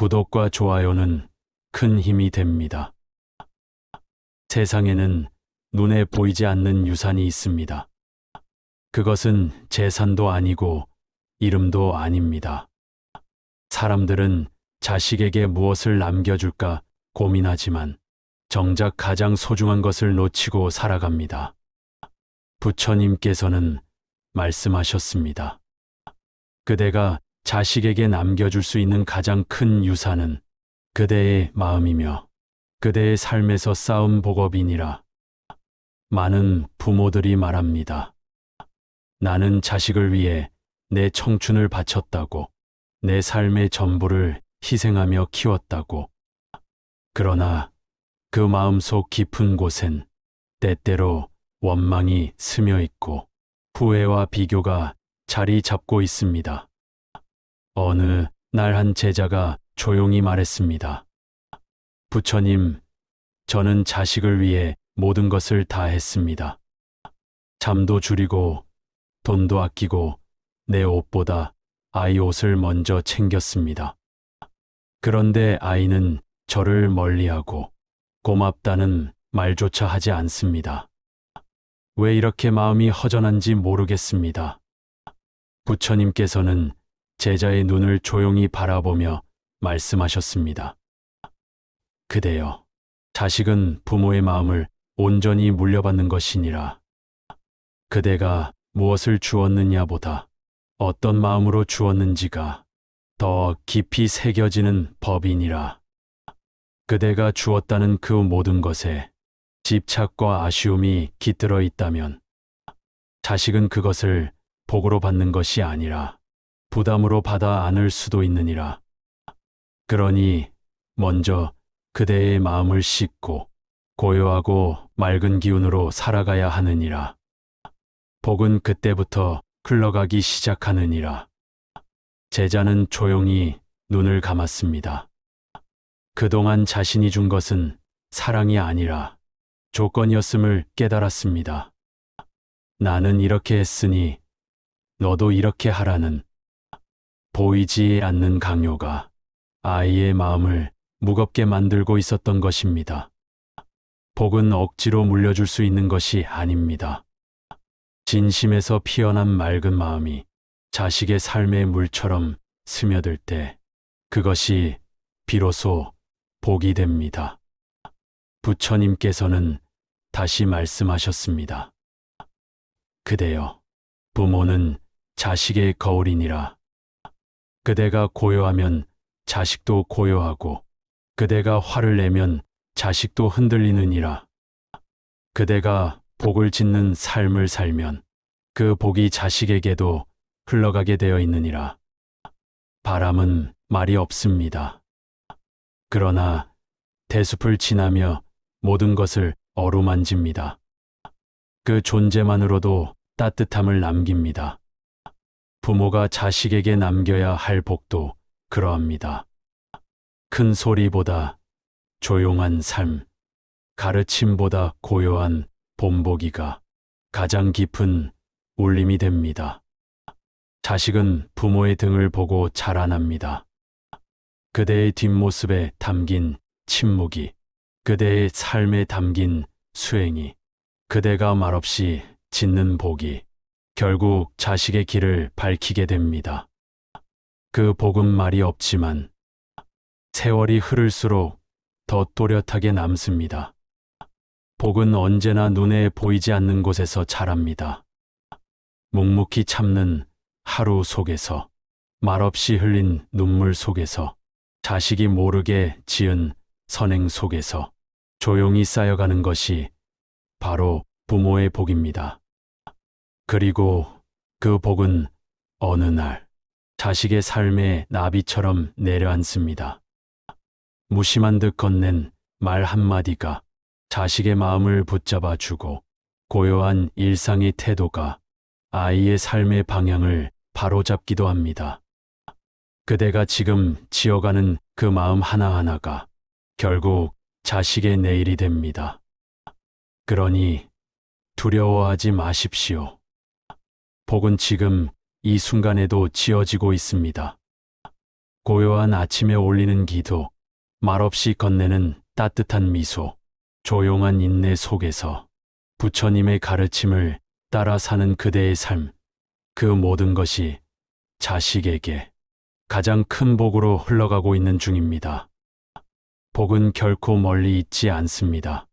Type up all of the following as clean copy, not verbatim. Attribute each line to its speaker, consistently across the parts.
Speaker 1: 구독과 좋아요는 큰 힘이 됩니다. 세상에는 눈에 보이지 않는 유산이 있습니다. 그것은 재산도 아니고 이름도 아닙니다. 사람들은 자식에게 무엇을 남겨줄까 고민하지만 정작 가장 소중한 것을 놓치고 살아갑니다. 부처님께서는 말씀하셨습니다. 그대가 자식에게 남겨줄 수 있는 가장 큰 유산은 그대의 마음이며 그대의 삶에서 쌓은 복업이니라. 많은 부모들이 말합니다. 나는 자식을 위해 내 청춘을 바쳤다고, 내 삶의 전부를 희생하며 키웠다고. 그러나 그 마음속 깊은 곳엔 때때로 원망이 스며 있고 후회와 비교가 자리 잡고 있습니다. 어느 날 한 제자가 조용히 말했습니다. 부처님, 저는 자식을 위해 모든 것을 다 했습니다. 잠도 줄이고 돈도 아끼고 내 옷보다 아이 옷을 먼저 챙겼습니다. 그런데 아이는 저를 멀리하고 고맙다는 말조차 하지 않습니다. 왜 이렇게 마음이 허전한지 모르겠습니다. 부처님께서는 제자의 눈을 조용히 바라보며 말씀하셨습니다. 그대여, 자식은 부모의 마음을 온전히 물려받는 것이니라. 그대가 무엇을 주었느냐보다 어떤 마음으로 주었는지가 더 깊이 새겨지는 법이니라. 그대가 주었다는 그 모든 것에 집착과 아쉬움이 깃들어 있다면 자식은 그것을 복으로 받는 것이 아니라 부담으로 받아 안을 수도 있느니라. 그러니 먼저 그대의 마음을 씻고 고요하고 맑은 기운으로 살아가야 하느니라. 복은 그때부터 흘러가기 시작하느니라. 제자는 조용히 눈을 감았습니다. 그동안 자신이 준 것은 사랑이 아니라 조건이었음을 깨달았습니다. 나는 이렇게 했으니 너도 이렇게 하라는 보이지 않는 강요가 아이의 마음을 무겁게 만들고 있었던 것입니다. 복은 억지로 물려줄 수 있는 것이 아닙니다. 진심에서 피어난 맑은 마음이 자식의 삶의 물처럼 스며들 때 그것이 비로소 복이 됩니다. 부처님께서는 다시 말씀하셨습니다. 그대여, 부모는 자식의 거울이니라. 그대가 고요하면 자식도 고요하고 그대가 화를 내면 자식도 흔들리느니라. 그대가 복을 짓는 삶을 살면 그 복이 자식에게도 흘러가게 되어 있느니라. 바람은 말이 없습니다. 그러나 대숲을 지나며 모든 것을 어루만집니다. 그 존재만으로도 따뜻함을 남깁니다. 부모가 자식에게 남겨야 할 복도 그러합니다. 큰 소리보다 조용한 삶, 가르침보다 고요한 본보기가 가장 깊은 울림이 됩니다. 자식은 부모의 등을 보고 자라납니다. 그대의 뒷모습에 담긴 침묵이, 그대의 삶에 담긴 수행이, 그대가 말없이 짓는 복이 결국 자식의 길을 밝히게 됩니다. 그 복은 말이 없지만 세월이 흐를수록 더 또렷하게 남습니다. 복은 언제나 눈에 보이지 않는 곳에서 자랍니다. 묵묵히 참는 하루 속에서, 말없이 흘린 눈물 속에서, 자식이 모르게 지은 선행 속에서 조용히 쌓여가는 것이 바로 부모의 복입니다. 그리고 그 복은 어느 날 자식의 삶에 나비처럼 내려앉습니다. 무심한 듯 건넨 말 한마디가 자식의 마음을 붙잡아 주고 고요한 일상의 태도가 아이의 삶의 방향을 바로잡기도 합니다. 그대가 지금 지어가는 그 마음 하나하나가 결국 자식의 내일이 됩니다. 그러니 두려워하지 마십시오. 복은 지금 이 순간에도 지어지고 있습니다. 고요한 아침에 올리는 기도, 말없이 건네는 따뜻한 미소, 조용한 인내 속에서 부처님의 가르침을 따라 사는 그대의 삶, 그 모든 것이 자식에게 가장 큰 복으로 흘러가고 있는 중입니다. 복은 결코 멀리 있지 않습니다.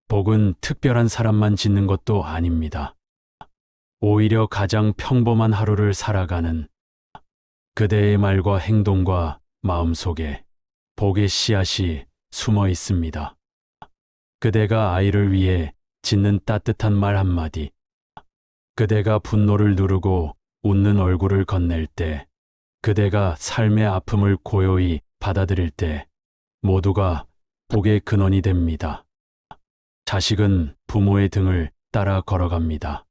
Speaker 1: 복은 특별한 사람만 짓는 것도 아닙니다. 오히려 가장 평범한 하루를 살아가는 그대의 말과 행동과 마음 속에 복의 씨앗이 숨어 있습니다. 그대가 아이를 위해 짓는 따뜻한 말 한마디, 그대가 분노를 누르고 웃는 얼굴을 건넬 때, 그대가 삶의 아픔을 고요히 받아들일 때 모두가 복의 근원이 됩니다. 자식은 부모의 등을 따라 걸어갑니다.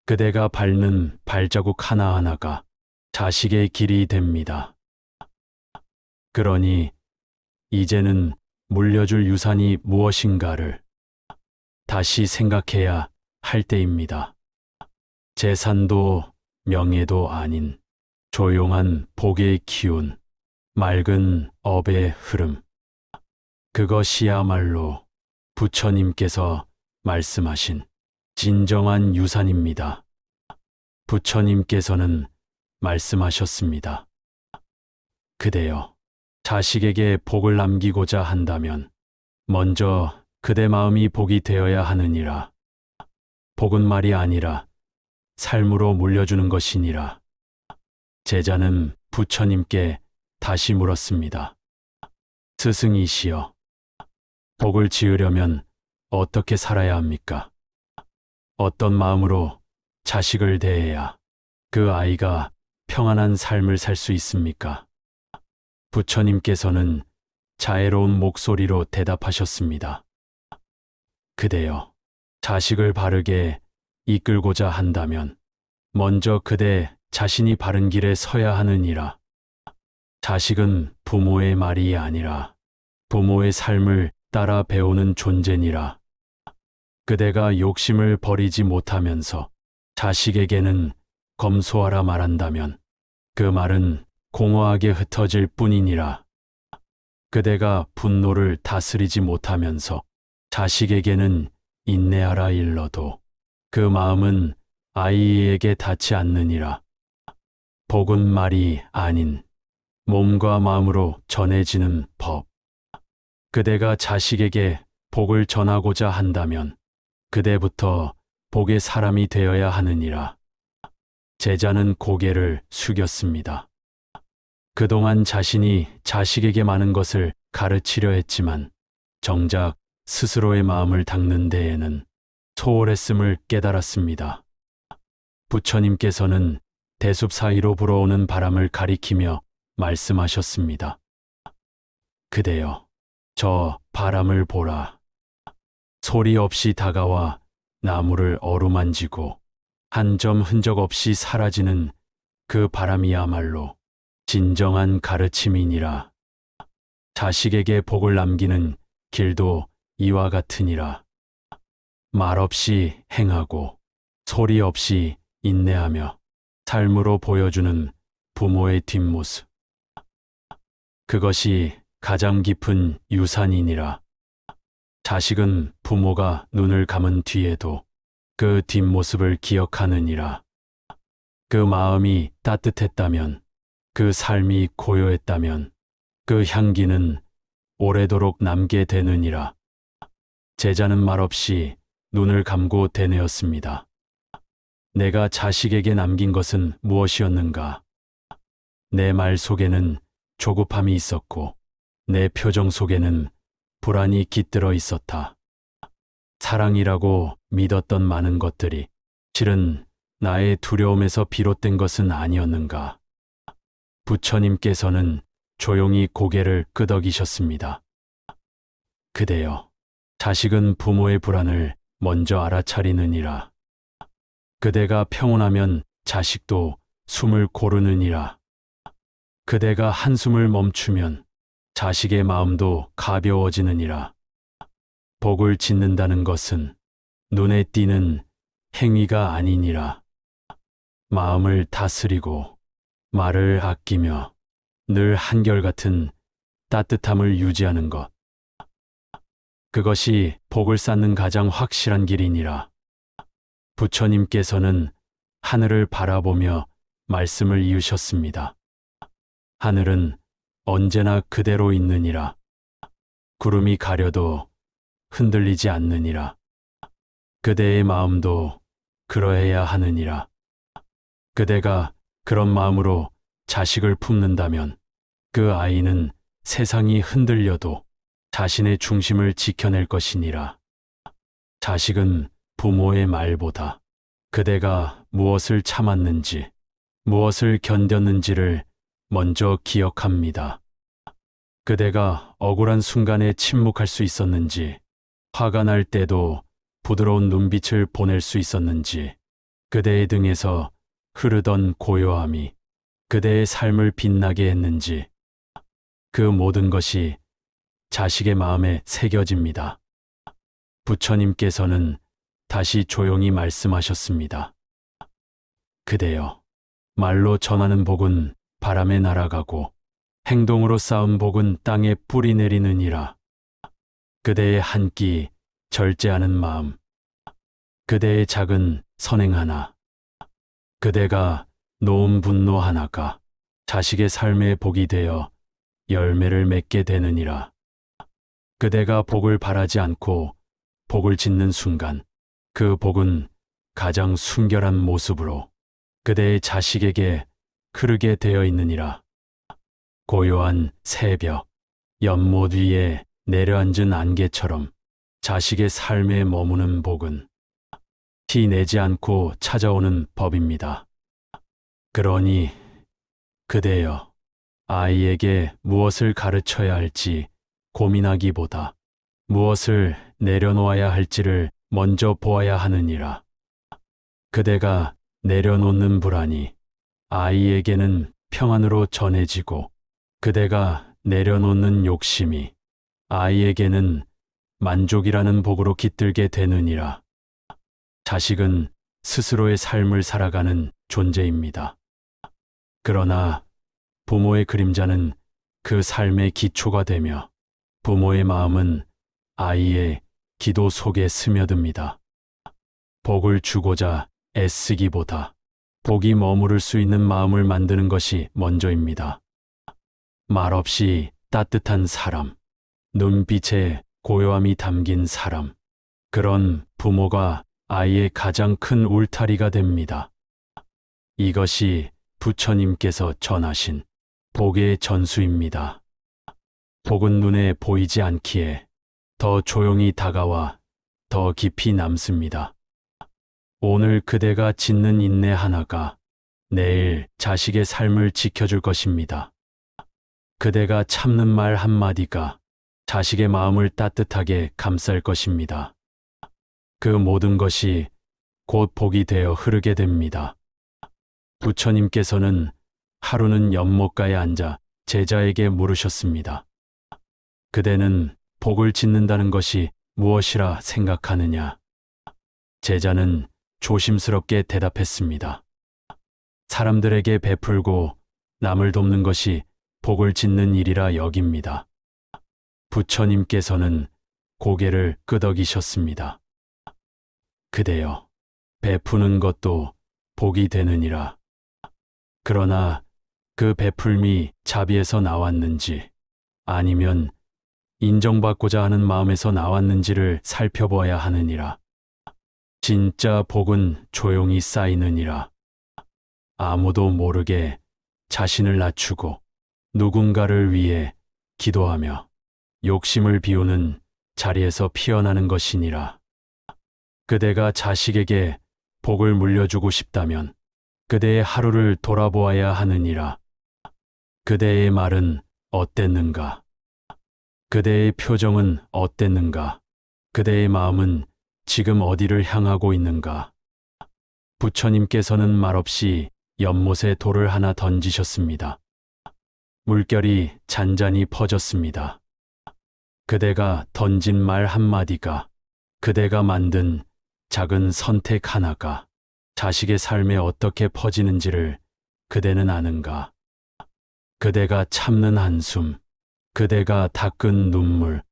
Speaker 1: 그대가 밟는 발자국 하나하나가 자식의 길이 됩니다. 그러니 이제는 물려줄 유산이 무엇인가를 다시 생각해야 할 때입니다. 재산도 명예도 아닌 조용한 복의 기운, 맑은 업의 흐름. 그것이야말로 부처님께서 말씀하신 진정한 유산입니다. 부처님께서는 말씀하셨습니다. 그대여, 자식에게 복을 남기고자 한다면 먼저 그대 마음이 복이 되어야 하느니라. 복은 말이 아니라 삶으로 물려주는 것이니라. 제자는 부처님께 다시 물었습니다. 스승이시여, 복을 지으려면 어떻게 살아야 합니까? 어떤 마음으로 자식을 대해야 그 아이가 평안한 삶을 살 수 있습니까? 부처님께서는 자애로운 목소리로 대답하셨습니다. 그대여, 자식을 바르게 이끌고자 한다면 먼저 그대 자신이 바른 길에 서야 하느니라. 자식은 부모의 말이 아니라 부모의 삶을 따라 배우는 존재니라. 그대가 욕심을 버리지 못하면서 자식에게는 검소하라 말한다면 그 말은 공허하게 흩어질 뿐이니라. 그대가 분노를 다스리지 못하면서 자식에게는 인내하라 일러도 그 마음은 아이에게 닿지 않느니라. 복은 말이 아닌 몸과 마음으로 전해지는 법. 그대가 자식에게 복을 전하고자 한다면 그대부터 복의 사람이 되어야 하느니라. 제자는 고개를 숙였습니다. 그동안 자신이 자식에게 많은 것을 가르치려 했지만 정작 스스로의 마음을 닦는 데에는 소홀했음을 깨달았습니다. 부처님께서는 대숲 사이로 불어오는 바람을 가리키며 말씀하셨습니다. 그대여, 저 바람을 보라. 소리 없이 다가와 나무를 어루만지고 한 점 흔적 없이 사라지는 그 바람이야말로 진정한 가르침이니라. 자식에게 복을 남기는 길도 이와 같으니라. 말 없이 행하고 소리 없이 인내하며 삶으로 보여주는 부모의 뒷모습. 그것이 가장 깊은 유산이니라. 자식은 부모가 눈을 감은 뒤에도 그 뒷모습을 기억하느니라. 그 마음이 따뜻했다면, 그 삶이 고요했다면, 그 향기는 오래도록 남게 되느니라. 제자는 말없이 눈을 감고 되뇌었습니다. 내가 자식에게 남긴 것은 무엇이었는가? 내 말 속에는 조급함이 있었고, 내 표정 속에는 불안이 깃들어 있었다. 사랑이라고 믿었던 많은 것들이 실은 나의 두려움에서 비롯된 것은 아니었는가? 부처님께서는 조용히 고개를 끄덕이셨습니다. 그대여, 자식은 부모의 불안을 먼저 알아차리느니라. 그대가 평온하면 자식도 숨을 고르느니라. 그대가 한숨을 멈추면 자식의 마음도 가벼워지느니라. 복을 짓는다는 것은 눈에 띄는 행위가 아니니라. 마음을 다스리고 말을 아끼며 늘 한결같은 따뜻함을 유지하는 것. 그것이 복을 쌓는 가장 확실한 길이니라. 부처님께서는 하늘을 바라보며 말씀을 이으셨습니다. 하늘은 언제나 그대로 있느니라. 구름이 가려도 흔들리지 않느니라. 그대의 마음도 그러해야 하느니라. 그대가 그런 마음으로 자식을 품는다면 그 아이는 세상이 흔들려도 자신의 중심을 지켜낼 것이니라. 자식은 부모의 말보다 그대가 무엇을 참았는지, 무엇을 견뎠는지를 먼저 기억합니다. 그대가 억울한 순간에 침묵할 수 있었는지, 화가 날 때도 부드러운 눈빛을 보낼 수 있었는지, 그대의 등에서 흐르던 고요함이 그대의 삶을 빛나게 했는지, 그 모든 것이 자식의 마음에 새겨집니다. 부처님께서는 다시 조용히 말씀하셨습니다. 그대여, 말로 전하는 복은 바람에 날아가고 행동으로 쌓은 복은 땅에 뿌리 내리느니라. 그대의 한 끼 절제하는 마음, 그대의 작은 선행 하나, 그대가 놓은 분노 하나가 자식의 삶의 복이 되어 열매를 맺게 되느니라. 그대가 복을 바라지 않고 복을 짓는 순간 그 복은 가장 순결한 모습으로 그대의 자식에게 흐르게 되어 있느니라. 고요한 새벽, 연못 위에 내려앉은 안개처럼 자식의 삶에 머무는 복은 티 내지 않고 찾아오는 법입니다. 그러니 그대여, 아이에게 무엇을 가르쳐야 할지 고민하기보다 무엇을 내려놓아야 할지를 먼저 보아야 하느니라. 그대가 내려놓는 불안이 아이에게는 평안으로 전해지고 그대가 내려놓는 욕심이 아이에게는 만족이라는 복으로 깃들게 되느니라. 자식은 스스로의 삶을 살아가는 존재입니다. 그러나 부모의 그림자는 그 삶의 기초가 되며 부모의 마음은 아이의 기도 속에 스며듭니다. 복을 주고자 애쓰기보다 복이 머무를 수 있는 마음을 만드는 것이 먼저입니다. 말없이 따뜻한 사람, 눈빛에 고요함이 담긴 사람, 그런 부모가 아이의 가장 큰 울타리가 됩니다. 이것이 부처님께서 전하신 복의 전수입니다. 복은 눈에 보이지 않기에 더 조용히 다가와 더 깊이 남습니다. 오늘 그대가 짓는 인내 하나가 내일 자식의 삶을 지켜줄 것입니다. 그대가 참는 말 한마디가 자식의 마음을 따뜻하게 감쌀 것입니다. 그 모든 것이 곧 복이 되어 흐르게 됩니다. 부처님께서는 하루는 연못가에 앉아 제자에게 물으셨습니다. 그대는 복을 짓는다는 것이 무엇이라 생각하느냐? 제자는 조심스럽게 대답했습니다. 사람들에게 베풀고 남을 돕는 것이 복을 짓는 일이라 여깁니다. 부처님께서는 고개를 끄덕이셨습니다. 그대여, 베푸는 것도 복이 되느니라. 그러나 그 베풀미 자비에서 나왔는지 아니면 인정받고자 하는 마음에서 나왔는지를 살펴보아야 하느니라. 진짜 복은 조용히 쌓이느니라. 아무도 모르게 자신을 낮추고 누군가를 위해 기도하며 욕심을 비우는 자리에서 피어나는 것이니라. 그대가 자식에게 복을 물려주고 싶다면 그대의 하루를 돌아보아야 하느니라. 그대의 말은 어땠는가? 그대의 표정은 어땠는가? 그대의 마음은 지금 어디를 향하고 있는가? 부처님께서는 말없이 연못에 돌을 하나 던지셨습니다. 물결이 잔잔히 퍼졌습니다. 그대가 던진 말 한마디가, 그대가 만든 작은 선택 하나가 자식의 삶에 어떻게 퍼지는지를 그대는 아는가? 그대가 참는 한숨, 그대가 닦은 눈물,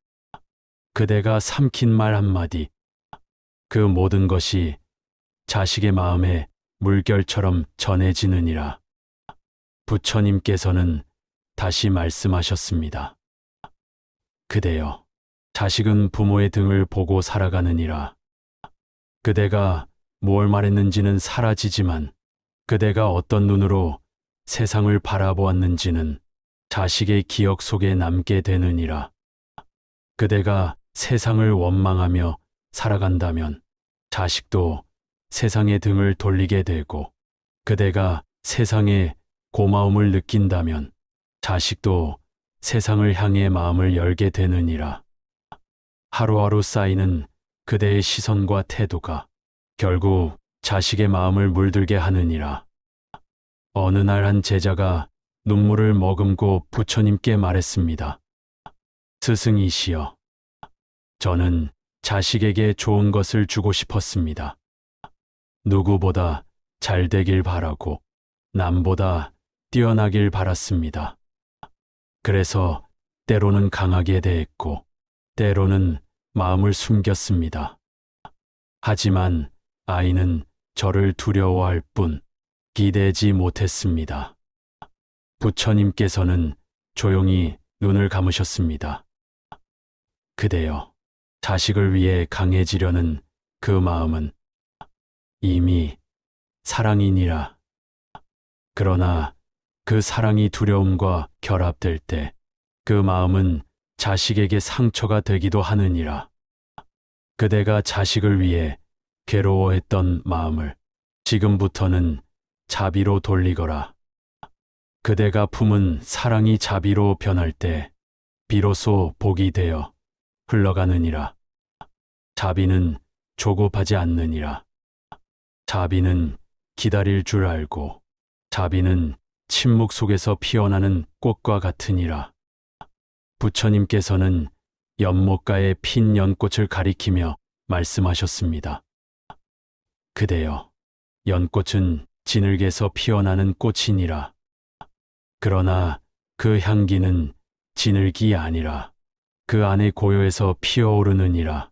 Speaker 1: 그대가 삼킨 말 한마디, 그 모든 것이 자식의 마음에 물결처럼 전해지느니라. 부처님께서는 다시 말씀하셨습니다. 그대여, 자식은 부모의 등을 보고 살아가느니라. 그대가 뭘 말했는지는 사라지지만 그대가 어떤 눈으로 세상을 바라보았는지는 자식의 기억 속에 남게 되느니라. 그대가 세상을 원망하며 살아간다면 자식도 세상의 등을 돌리게 되고, 그대가 세상에 고마움을 느낀다면 자식도 세상을 향해 마음을 열게 되느니라. 하루하루 쌓이는 그대의 시선과 태도가 결국 자식의 마음을 물들게 하느니라. 어느 날 한 제자가 눈물을 머금고 부처님께 말했습니다. 스승이시여, 저는 자식에게 좋은 것을 주고 싶었습니다. 누구보다 잘 되길 바라고 남보다 뛰어나길 바랐습니다. 그래서 때로는 강하게 대했고 때로는 마음을 숨겼습니다. 하지만 아이는 저를 두려워할 뿐 기대지 못했습니다. 부처님께서는 조용히 눈을 감으셨습니다. 그대여, 자식을 위해 강해지려는 그 마음은 이미 사랑이니라. 그러나 그 사랑이 두려움과 결합될 때 그 마음은 자식에게 상처가 되기도 하느니라. 그대가 자식을 위해 괴로워했던 마음을 지금부터는 자비로 돌리거라. 그대가 품은 사랑이 자비로 변할 때 비로소 복이 되어 흘러가느니라. 자비는 조급하지 않느니라. 자비는 기다릴 줄 알고, 자비는 침묵 속에서 피어나는 꽃과 같으니라. 부처님께서는 연못가에 핀 연꽃을 가리키며 말씀하셨습니다. 그대여, 연꽃은 진흙에서 피어나는 꽃이니라. 그러나 그 향기는 진흙이 아니라 그 안에 고요해서 피어오르느니라.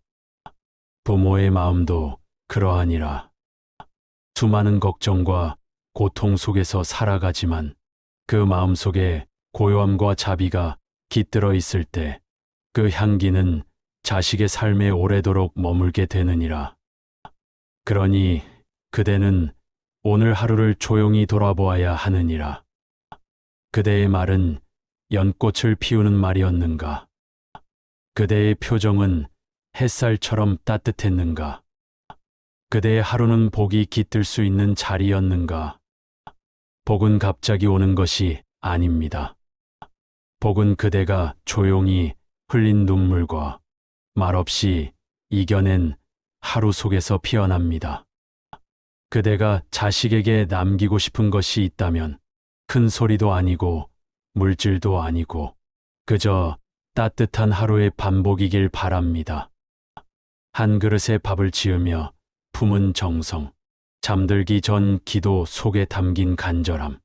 Speaker 1: 부모의 마음도 그러하니라. 수많은 걱정과 고통 속에서 살아가지만 그 마음 속에 고요함과 자비가 깃들어 있을 때 그 향기는 자식의 삶에 오래도록 머물게 되느니라. 그러니 그대는 오늘 하루를 조용히 돌아보아야 하느니라. 그대의 말은 연꽃을 피우는 말이었는가? 그대의 표정은 햇살처럼 따뜻했는가? 그대의 하루는 복이 깃들 수 있는 자리였는가? 복은 갑자기 오는 것이 아닙니다. 복은 그대가 조용히 흘린 눈물과 말없이 이겨낸 하루 속에서 피어납니다. 그대가 자식에게 남기고 싶은 것이 있다면 큰 소리도 아니고 물질도 아니고 그저 따뜻한 하루의 반복이길 바랍니다. 한 그릇의 밥을 지으며 품은 정성, 잠들기 전 기도 속에 담긴 간절함,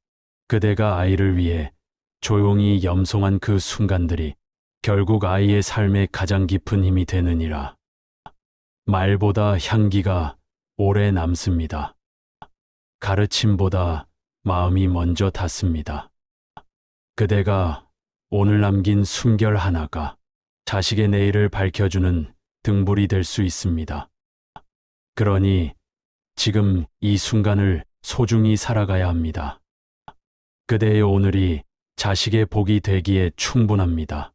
Speaker 1: 그대가 아이를 위해 조용히 염송한 그 순간들이 결국 아이의 삶에 가장 깊은 힘이 되느니라. 말보다 향기가 오래 남습니다. 가르침보다 마음이 먼저 닿습니다. 그대가 오늘 남긴 숨결 하나가 자식의 내일을 밝혀주는 등불이 될 수 있습니다. 그러니 지금 이 순간을 소중히 살아가야 합니다. 그대의 오늘이 자식의 복이 되기에 충분합니다.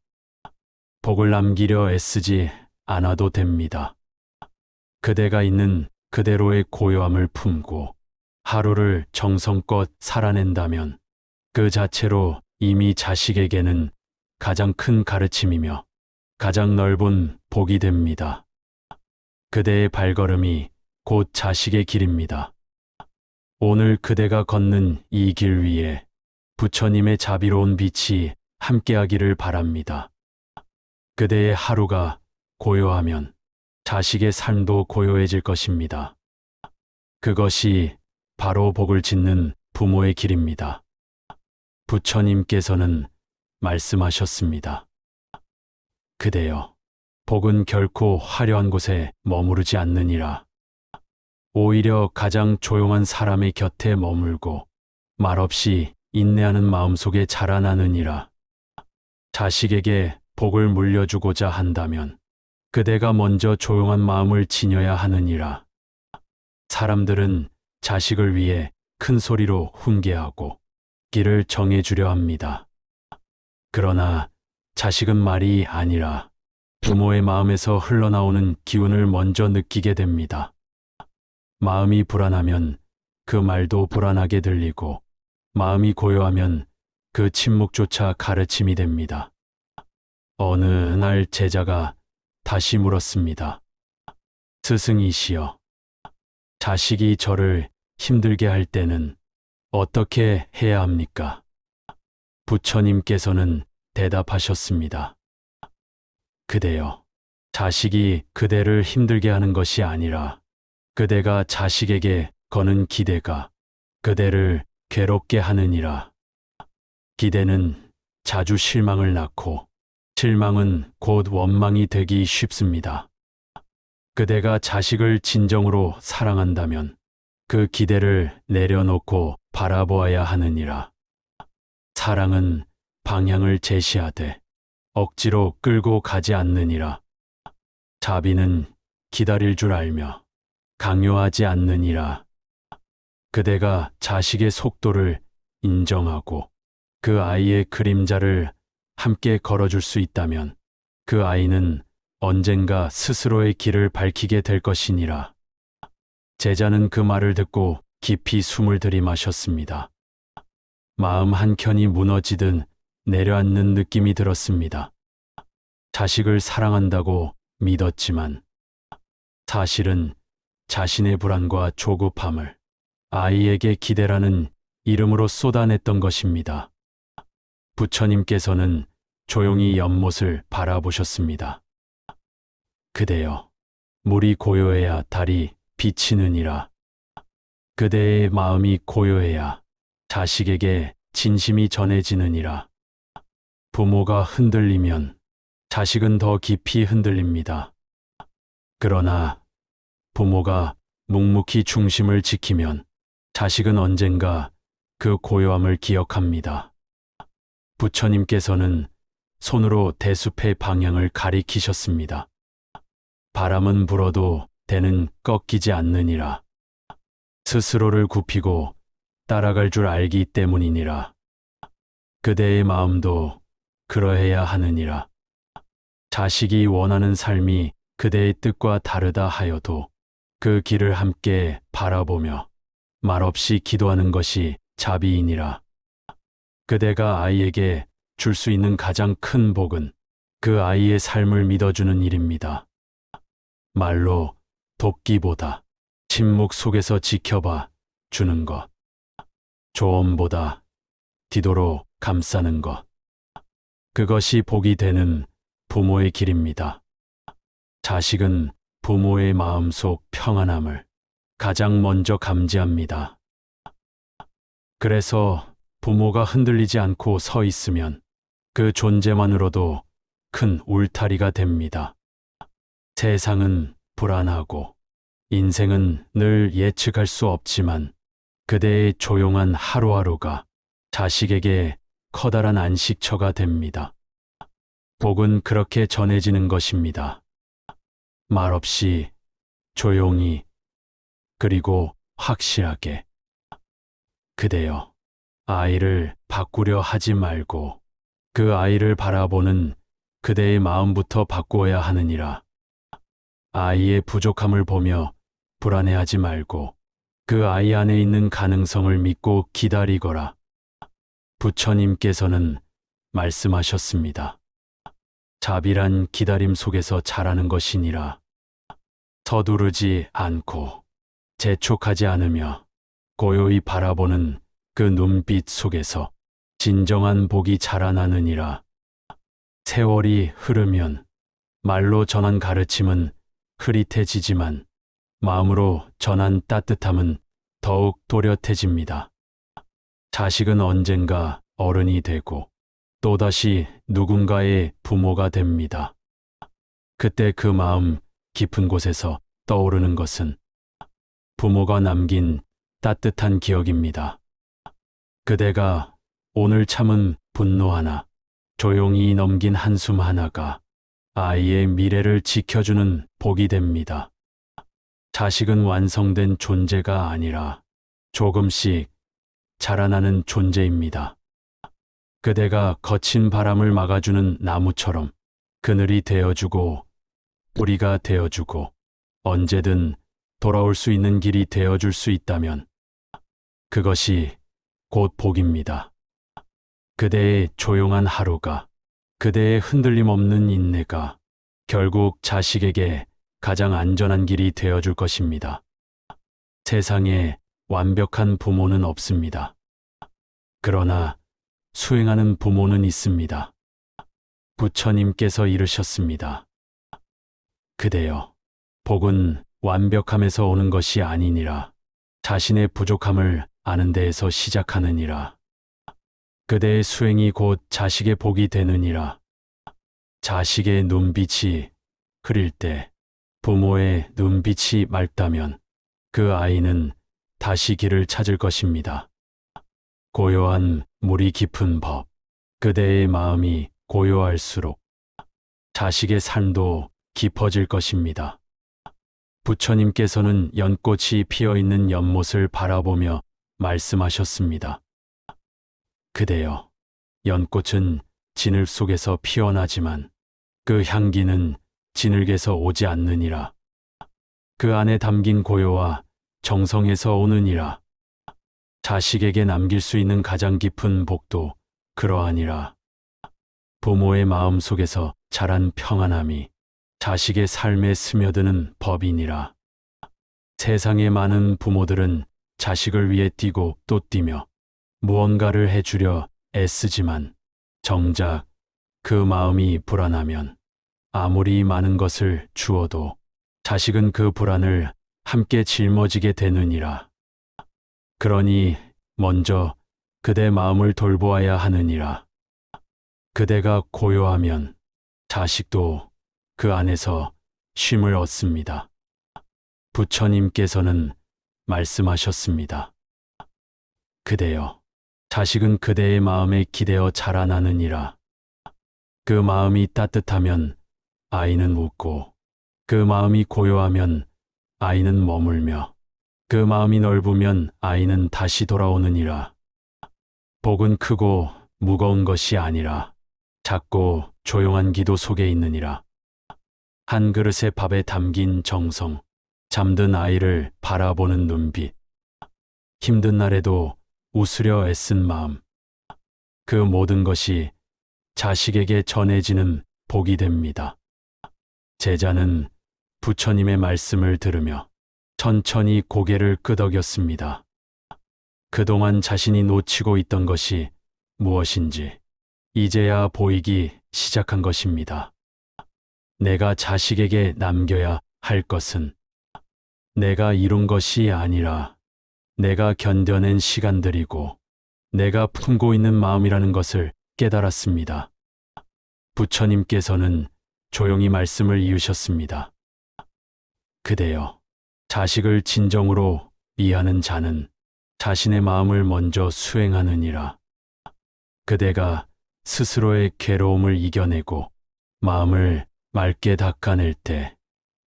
Speaker 1: 복을 남기려 애쓰지 않아도 됩니다. 그대가 있는 그대로의 고요함을 품고 하루를 정성껏 살아낸다면 그 자체로 이미 자식에게는 가장 큰 가르침이며 가장 넓은 복이 됩니다. 그대의 발걸음이 곧 자식의 길입니다. 오늘 그대가 걷는 이 길 위에 부처님의 자비로운 빛이 함께하기를 바랍니다. 그대의 하루가 고요하면 자식의 삶도 고요해질 것입니다. 그것이 바로 복을 짓는 부모의 길입니다. 부처님께서는 말씀하셨습니다. 그대여, 복은 결코 화려한 곳에 머무르지 않느니라. 오히려 가장 조용한 사람의 곁에 머물고 말없이 인내하는 마음속에 자라나느니라. 자식에게 복을 물려주고자 한다면 그대가 먼저 조용한 마음을 지녀야 하느니라. 사람들은 자식을 위해 큰 소리로 훈계하고 길을 정해주려 합니다. 그러나 자식은 말이 아니라 부모의 마음에서 흘러나오는 기운을 먼저 느끼게 됩니다. 마음이 불안하면 그 말도 불안하게 들리고, 마음이 고요하면 그 침묵조차 가르침이 됩니다. 어느 날 제자가 다시 물었습니다. 스승이시여, 자식이 저를 힘들게 할 때는 어떻게 해야 합니까? 부처님께서는 대답하셨습니다. 그대여, 자식이 그대를 힘들게 하는 것이 아니라 그대가 자식에게 거는 기대가 그대를 괴롭게 하느니라. 기대는 자주 실망을 낳고 실망은 곧 원망이 되기 쉽습니다. 그대가 자식을 진정으로 사랑한다면 그 기대를 내려놓고 바라보아야 하느니라. 사랑은 방향을 제시하되 억지로 끌고 가지 않느니라. 자비는 기다릴 줄 알며 강요하지 않느니라. 그대가 자식의 속도를 인정하고 그 아이의 그림자를 함께 걸어줄 수 있다면 그 아이는 언젠가 스스로의 길을 밝히게 될 것이니라. 제자는 그 말을 듣고 깊이 숨을 들이마셨습니다. 마음 한켠이 무너지듯 내려앉는 느낌이 들었습니다. 자식을 사랑한다고 믿었지만 사실은 자신의 불안과 조급함을 아이에게 기대라는 이름으로 쏟아냈던 것입니다. 부처님께서는 조용히 연못을 바라보셨습니다. 그대여, 물이 고요해야 달이 비치느니라. 그대의 마음이 고요해야 자식에게 진심이 전해지느니라. 부모가 흔들리면 자식은 더 깊이 흔들립니다. 그러나 부모가 묵묵히 중심을 지키면 자식은 언젠가 그 고요함을 기억합니다. 부처님께서는 손으로 대숲의 방향을 가리키셨습니다. 바람은 불어도 대는 꺾이지 않느니라. 스스로를 굽히고 따라갈 줄 알기 때문이니라. 그대의 마음도 그러해야 하느니라. 자식이 원하는 삶이 그대의 뜻과 다르다 하여도 그 길을 함께 바라보며 말없이 기도하는 것이 자비이니라. 그대가 아이에게 줄 수 있는 가장 큰 복은 그 아이의 삶을 믿어주는 일입니다. 말로 돕기보다 침묵 속에서 지켜봐 주는 것, 조언보다 디도로 감싸는 것, 그것이 복이 되는 부모의 길입니다. 자식은 부모의 마음속 평안함을 가장 먼저 감지합니다. 그래서 부모가 흔들리지 않고 서 있으면 그 존재만으로도 큰 울타리가 됩니다. 세상은 불안하고 인생은 늘 예측할 수 없지만 그대의 조용한 하루하루가 자식에게 커다란 안식처가 됩니다. 복은 그렇게 전해지는 것입니다. 말없이, 조용히, 그리고 확실하게. 그대여, 아이를 바꾸려 하지 말고 그 아이를 바라보는 그대의 마음부터 바꾸어야 하느니라. 아이의 부족함을 보며 불안해하지 말고 그 아이 안에 있는 가능성을 믿고 기다리거라. 부처님께서는 말씀하셨습니다. 자비란 기다림 속에서 자라는 것이니라. 서두르지 않고 재촉하지 않으며 고요히 바라보는 그 눈빛 속에서 진정한 복이 자라나느니라. 세월이 흐르면 말로 전한 가르침은 흐릿해지지만 마음으로 전한 따뜻함은 더욱 또렷해집니다. 자식은 언젠가 어른이 되고 또다시 누군가의 부모가 됩니다. 그때 그 마음 깊은 곳에서 떠오르는 것은 부모가 남긴 따뜻한 기억입니다. 그대가 오늘 참은 분노 하나, 조용히 넘긴 한숨 하나가 아이의 미래를 지켜주는 복이 됩니다. 자식은 완성된 존재가 아니라 조금씩 자라나는 존재입니다. 그대가 거친 바람을 막아주는 나무처럼 그늘이 되어주고 뿌리가 되어주고 언제든 돌아올 수 있는 길이 되어줄 수 있다면 그것이 곧 복입니다. 그대의 조용한 하루가, 그대의 흔들림 없는 인내가 결국 자식에게 가장 안전한 길이 되어줄 것입니다. 세상에 완벽한 부모는 없습니다. 그러나 수행하는 부모는 있습니다. 부처님께서 이르셨습니다. 그대여, 복은 완벽함에서 오는 것이 아니니라. 자신의 부족함을 아는 데에서 시작하느니라. 그대의 수행이 곧 자식의 복이 되느니라. 자식의 눈빛이 흐릴 때 부모의 눈빛이 맑다면 그 아이는 다시 길을 찾을 것입니다. 고요한 물이 깊은 법, 그대의 마음이 고요할수록 자식의 삶도 깊어질 것입니다. 부처님께서는 연꽃이 피어있는 연못을 바라보며 말씀하셨습니다. 그대여, 연꽃은 진흙 속에서 피어나지만 그 향기는 진흙에서 오지 않느니라. 그 안에 담긴 고요와 정성에서 오느니라. 자식에게 남길 수 있는 가장 깊은 복도 그러하니라. 부모의 마음 속에서 자란 평안함이 자식의 삶에 스며드는 법이니라. 세상의 많은 부모들은 자식을 위해 뛰고 또 뛰며 무언가를 해주려 애쓰지만 정작 그 마음이 불안하면 아무리 많은 것을 주어도 자식은 그 불안을 함께 짊어지게 되느니라. 그러니 먼저 그대 마음을 돌보아야 하느니라. 그대가 고요하면 자식도 그 안에서 쉼을 얻습니다. 부처님께서는 말씀하셨습니다. 그대여, 자식은 그대의 마음에 기대어 자라나느니라. 그 마음이 따뜻하면 아이는 웃고, 그 마음이 고요하면 아이는 머물며, 그 마음이 넓으면 아이는 다시 돌아오느니라. 복은 크고 무거운 것이 아니라 작고 조용한 기도 속에 있느니라. 한 그릇의 밥에 담긴 정성, 잠든 아이를 바라보는 눈빛, 힘든 날에도 웃으려 애쓴 마음, 그 모든 것이 자식에게 전해지는 복이 됩니다. 제자는 부처님의 말씀을 들으며 천천히 고개를 끄덕였습니다. 그동안 자신이 놓치고 있던 것이 무엇인지 이제야 보이기 시작한 것입니다. 내가 자식에게 남겨야 할 것은 내가 이룬 것이 아니라 내가 견뎌낸 시간들이고 내가 품고 있는 마음이라는 것을 깨달았습니다. 부처님께서는 조용히 말씀을 이으셨습니다. 그대여, 자식을 진정으로 이해하는 자는 자신의 마음을 먼저 수행하느니라. 그대가 스스로의 괴로움을 이겨내고 마음을 맑게 닦아낼 때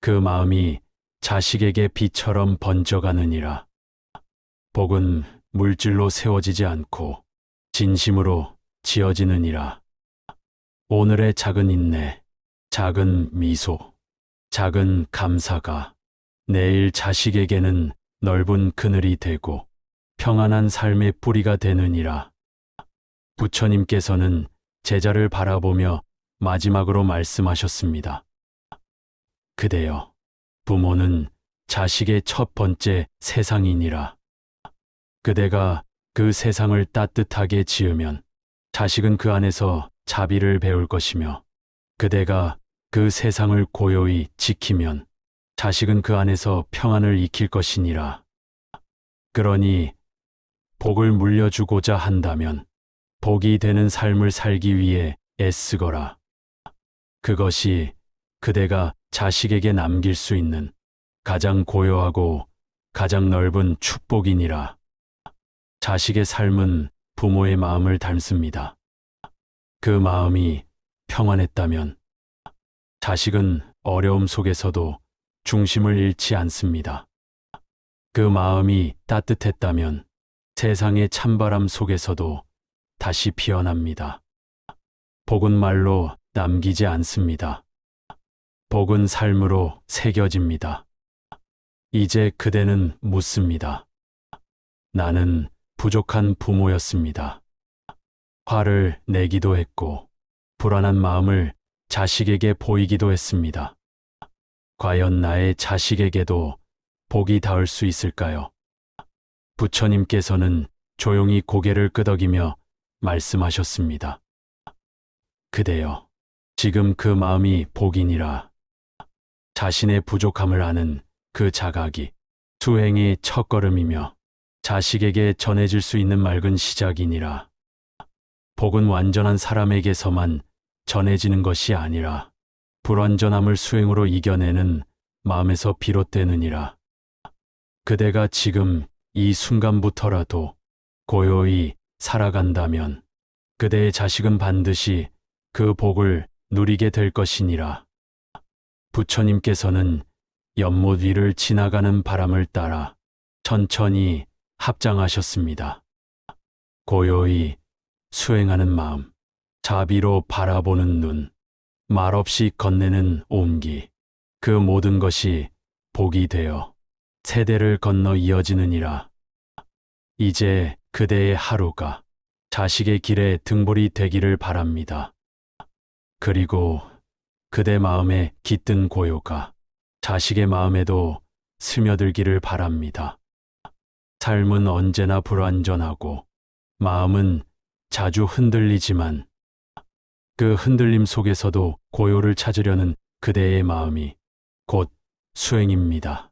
Speaker 1: 그 마음이 자식에게 비처럼 번져가느니라. 복은 물질로 세워지지 않고 진심으로 지어지느니라. 오늘의 작은 인내, 작은 미소, 작은 감사가 내일 자식에게는 넓은 그늘이 되고 평안한 삶의 뿌리가 되느니라. 부처님께서는 제자를 바라보며 마지막으로 말씀하셨습니다. 그대여, 부모는 자식의 첫 번째 세상이니라. 그대가 그 세상을 따뜻하게 지으면 자식은 그 안에서 자비를 배울 것이며 그대가 그 세상을 고요히 지키면 자식은 그 안에서 평안을 익힐 것이니라. 그러니 복을 물려주고자 한다면 복이 되는 삶을 살기 위해 애쓰거라. 그것이 그대가 자식에게 남길 수 있는 가장 고요하고 가장 넓은 축복이니라. 자식의 삶은 부모의 마음을 닮습니다. 그 마음이 평안했다면 자식은 어려움 속에서도 중심을 잃지 않습니다. 그 마음이 따뜻했다면 세상의 찬바람 속에서도 다시 피어납니다. 복은 말로 남기지 않습니다. 복은 삶으로 새겨집니다. 이제 그대는 묻습니다. 나는 부족한 부모였습니다. 화를 내기도 했고 불안한 마음을 자식에게 보이기도 했습니다. 과연 나의 자식에게도 복이 닿을 수 있을까요? 부처님께서는 조용히 고개를 끄덕이며 말씀하셨습니다. 그대여, 지금 그 마음이 복이니라. 자신의 부족함을 아는 그 자각이 수행의 첫걸음이며 자식에게 전해질 수 있는 맑은 시작이니라. 복은 완전한 사람에게서만 전해지는 것이 아니라 불완전함을 수행으로 이겨내는 마음에서 비롯되느니라. 그대가 지금 이 순간부터라도 고요히 살아간다면 그대의 자식은 반드시 그 복을 누리게 될 것이니라. 부처님께서는 연못 위를 지나가는 바람을 따라 천천히 합장하셨습니다. 고요히 수행하는 마음, 자비로 바라보는 눈, 말없이 건네는 온기, 그 모든 것이 복이 되어 세대를 건너 이어지느니라. 이제 그대의 하루가 자식의 길에 등불이 되기를 바랍니다. 그리고 그대 마음에 깃든 고요가 자식의 마음에도 스며들기를 바랍니다. 삶은 언제나 불완전하고 마음은 자주 흔들리지만 그 흔들림 속에서도 고요를 찾으려는 그대의 마음이 곧 수행입니다.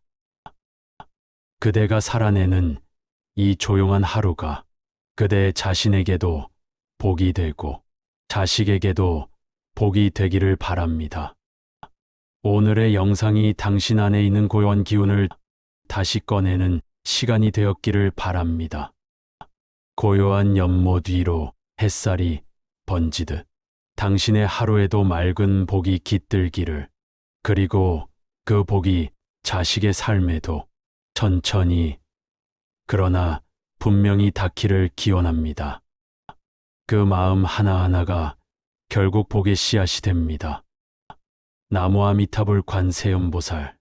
Speaker 1: 그대가 살아내는 이 조용한 하루가 그대 자신에게도 복이 되고 자식에게도 복이 되기를 바랍니다. 오늘의 영상이 당신 안에 있는 고요한 기운을 다시 꺼내는 시간이 되었기를 바랍니다. 고요한 연못 위로 햇살이 번지듯 당신의 하루에도 맑은 복이 깃들기를, 그리고 그 복이 자식의 삶에도 천천히 그러나 분명히 닿기를 기원합니다. 그 마음 하나하나가 결국 복의 씨앗이 됩니다. 나무 아미타불 관세음보살